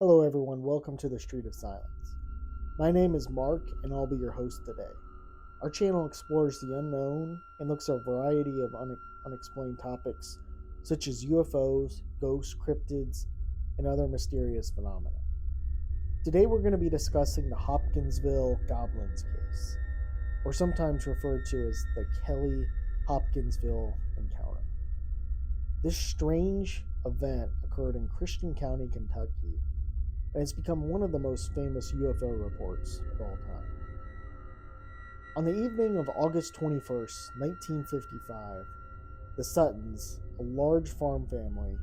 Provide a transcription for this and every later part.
Hello, everyone. Welcome to the Street of Silence. My name is Mark, and I'll be your host today. Our channel explores the unknown and looks at a variety of unexplained topics such as UFOs, ghosts, cryptids, and other mysterious phenomena. Today, we're going to be discussing the Hopkinsville Goblin Case, or sometimes referred to as the Kelly Hopkinsville Encounter. This strange event occurred in Christian County, Kentucky, and it's become one of the most famous UFO reports of all time. On the evening of August 21st, 1955, the Suttons, a large farm family,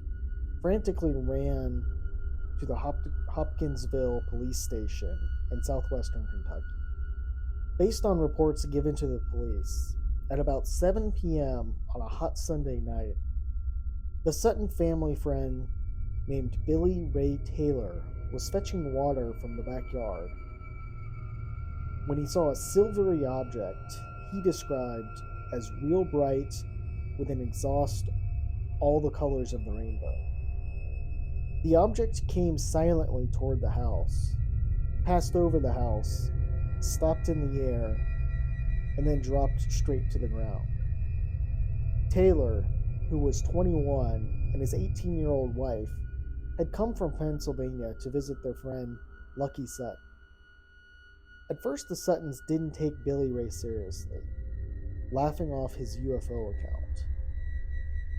frantically ran to the Hopkinsville police station in southwestern Kentucky. Based on reports given to the police, at about 7 p.m. on a hot Sunday night, the Sutton family friend named Billy Ray Taylor was fetching water from the backyard when he saw a silvery object he described as real bright with an exhaust all the colors of the rainbow. The object came silently toward the house, passed over the house, stopped in the air, and then dropped straight to the ground. Taylor, who was 21, and his 18-year-old wife had come from Pennsylvania to visit their friend Lucky Sutton. At first, the Suttons didn't take Billy Ray seriously, laughing off his UFO account.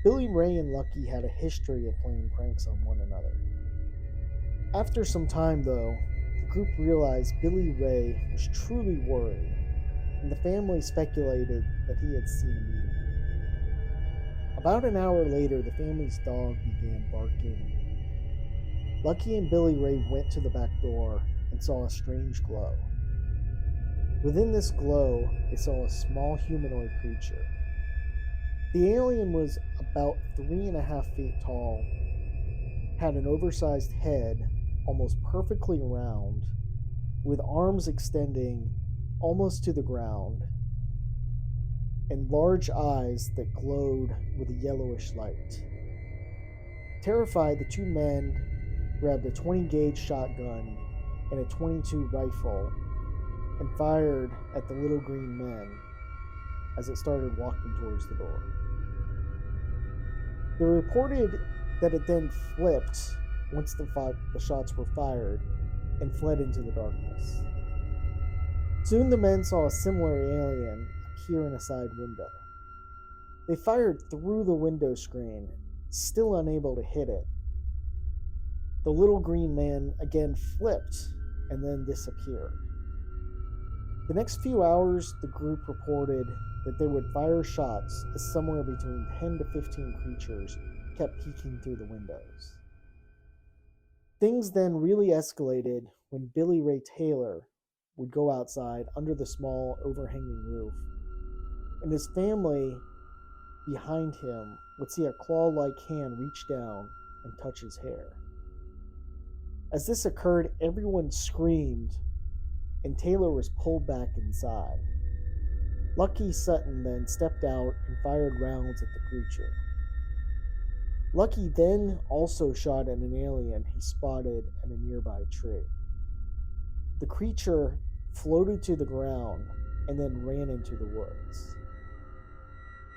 Billy Ray and Lucky had a history of playing pranks on one another. After some time, though, the group realized Billy Ray was truly worried, and the family speculated that he had seen a medium. About an hour later, the family's dog began barking. Lucky and Billy Ray went to the back door and saw a strange glow. Within this glow, they saw a small humanoid creature. The alien was about 3.5 feet tall, had an oversized head, almost perfectly round, with arms extending almost to the ground, and large eyes that glowed with a yellowish light. Terrified, the two men grabbed a 20-gauge shotgun and a 22 rifle and fired at the little green men as it started walking towards the door. They reported that it then flipped once the shots were fired and fled into the darkness. Soon the men saw a similar alien appear in a side window. They fired through the window screen, still unable to hit it. The little green man again flipped and then disappeared. The next few hours, the group reported that they would fire shots as somewhere between 10 to 15 creatures kept peeking through the windows. Things then really escalated when Billy Ray Taylor would go outside under the small overhanging roof, and his family behind him would see a claw-like hand reach down and touch his hair. As this occurred, everyone screamed, and Taylor was pulled back inside. Lucky Sutton then stepped out and fired rounds at the creature. Lucky then also shot at an alien he spotted at a nearby tree. The creature floated to the ground and then ran into the woods.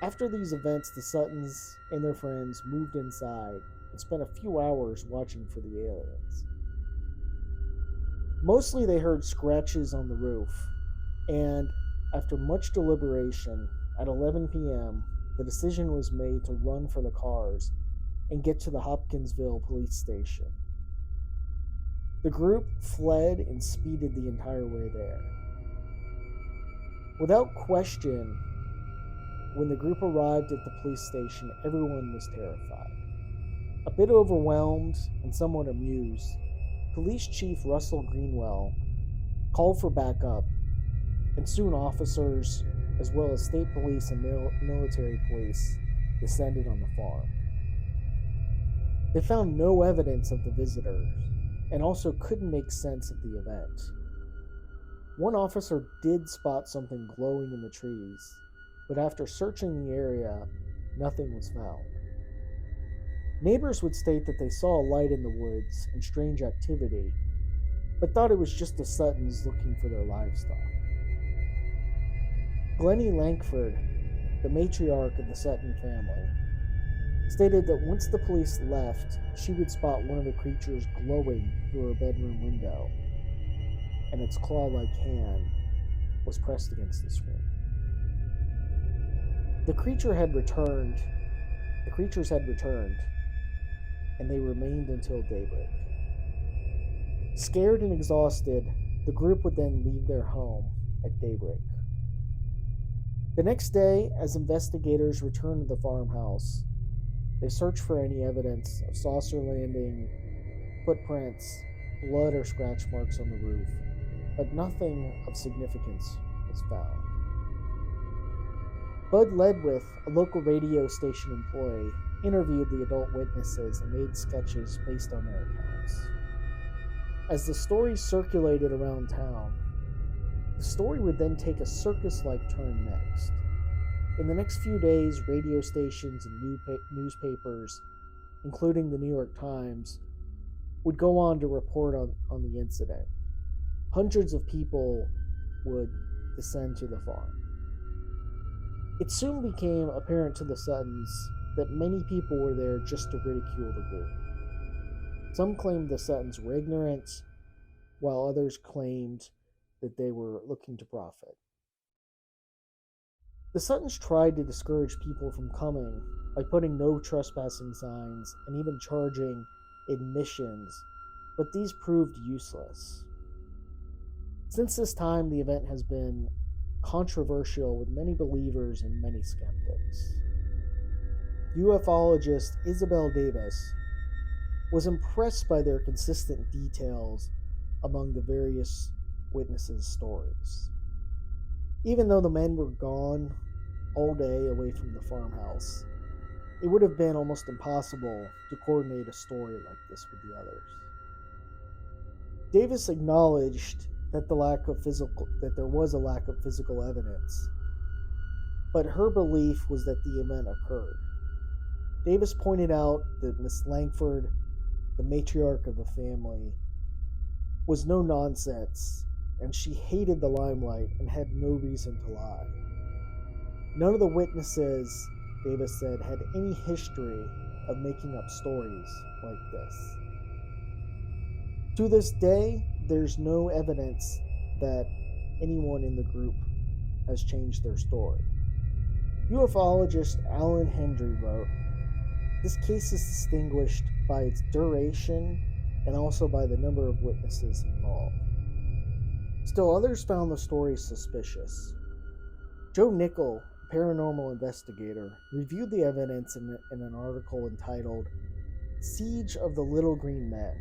After these events, the Suttons and their friends moved inside and spent a few hours watching for the aliens. Mostly they heard scratches on the roof, and after much deliberation, at 11 p.m., the decision was made to run for the cars and get to the Hopkinsville police station. The group fled and speeded the entire way there. Without question, when the group arrived at the police station, everyone was terrified. A bit overwhelmed and somewhat amused, Police Chief Russell Greenwell called for backup, and soon officers, as well as state police and military police, descended on the farm. They found no evidence of the visitors, and also couldn't make sense of the event. One officer did spot something glowing in the trees, but after searching the area, nothing was found. Neighbors would state that they saw a light in the woods and strange activity, but thought it was just the Suttons looking for their livestock. Glennie Langford, the matriarch of the Sutton family, stated that once the police left, she would spot one of the creatures glowing through her bedroom window, and its claw-like hand was pressed against the screen. The creatures had returned, and they remained until daybreak. Scared and exhausted, the group would then leave their home at daybreak. The next day, as investigators returned to the farmhouse, they searched for any evidence of saucer landing, footprints, blood, or scratch marks on the roof, but nothing of significance was found. Bud Ledwith, a local radio station employee, interviewed the adult witnesses and made sketches based on their accounts. As the story circulated around town, the story would then take a circus-like turn next. In the next few days, radio stations and newspapers, including the New York Times, would go on to report on the incident. Hundreds of people would descend to the farm. It soon became apparent to the Suttons that many people were there just to ridicule the group. Some claimed the Suttons were ignorant, while others claimed that they were looking to profit. The Suttons tried to discourage people from coming by putting no trespassing signs and even charging admissions, but these proved useless. Since this time, the event has been controversial with many believers and many skeptics. Ufologist Isabel Davis was impressed by their consistent details among the various witnesses' stories. Even though the men were gone all day away from the farmhouse, it would have been almost impossible to coordinate a story like this with the others. Davis acknowledged that there was a lack of physical evidence, but her belief was that the event occurred. Davis pointed out that Miss Langford, the matriarch of the family, was no nonsense, and she hated the limelight and had no reason to lie. None of the witnesses, Davis said, had any history of making up stories like this. To this day, there's no evidence that anyone in the group has changed their story. Ufologist Alan Hendry wrote, "This case is distinguished by its duration and also by the number of witnesses involved." Still, others found the story suspicious. Joe Nickel, a paranormal investigator, reviewed the evidence in an article entitled "Siege of the Little Green Men,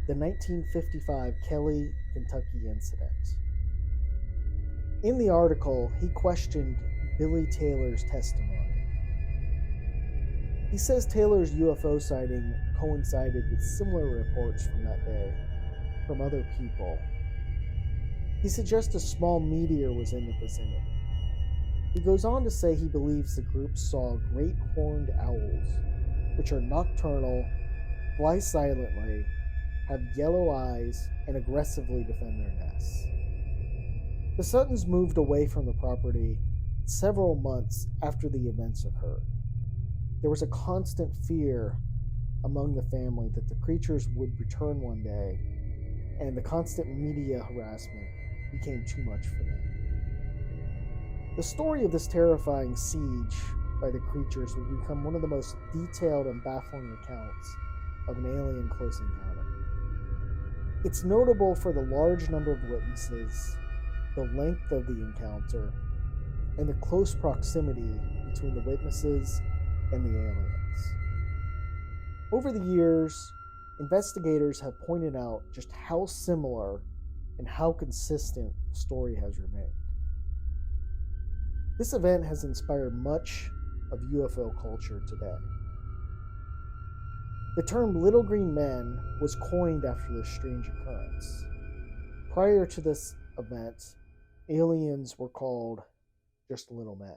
the 1955 Kelly, Kentucky incident." In the article, he questioned Billy Taylor's testimony. He says Taylor's UFO sighting coincided with similar reports from that day from other people. He suggests a small meteor was in the vicinity. He goes on to say he believes the group saw great horned owls, which are nocturnal, fly silently, have yellow eyes, and aggressively defend their nests. The Suttons moved away from the property several months after the events occurred. There was a constant fear among the family that the creatures would return one day, and the constant media harassment became too much for them. The story of this terrifying siege by the creatures would become one of the most detailed and baffling accounts of an alien close encounter. It's notable for the large number of witnesses, the length of the encounter, and the close proximity between the witnesses and the aliens. Over the years, investigators have pointed out just how similar and how consistent the story has remained. This event has inspired much of UFO culture today. The term "little green men" was coined after this strange occurrence. Prior to this event, aliens were called just little men.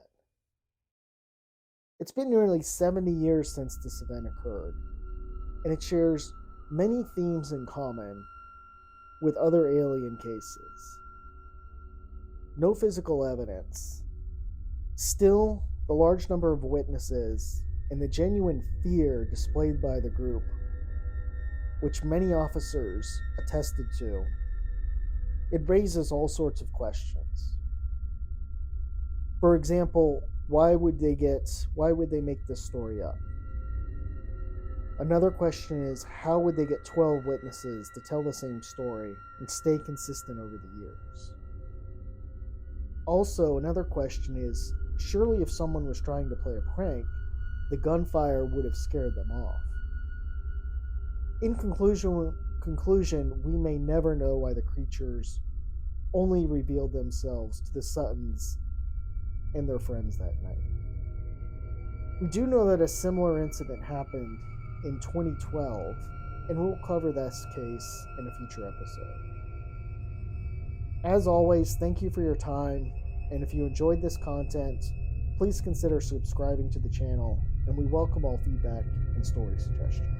It's been nearly 70 years since this event occurred, and it shares many themes in common with other alien cases. No physical evidence. Still, the large number of witnesses and the genuine fear displayed by the group, which many officers attested to, it raises all sorts of questions. For example, why would they make this story up? Another question is, how would they get 12 witnesses to tell the same story and stay consistent over the years? Also, another question is, surely if someone was trying to play a prank, the gunfire would have scared them off. In conclusion, we may never know why the creatures only revealed themselves to the Suttons and their friends that night. We do know that a similar incident happened in 2012, and we'll cover this case in a future episode. As always, thank you for your time, and if you enjoyed this content, please consider subscribing to the channel, and we welcome all feedback and story suggestions.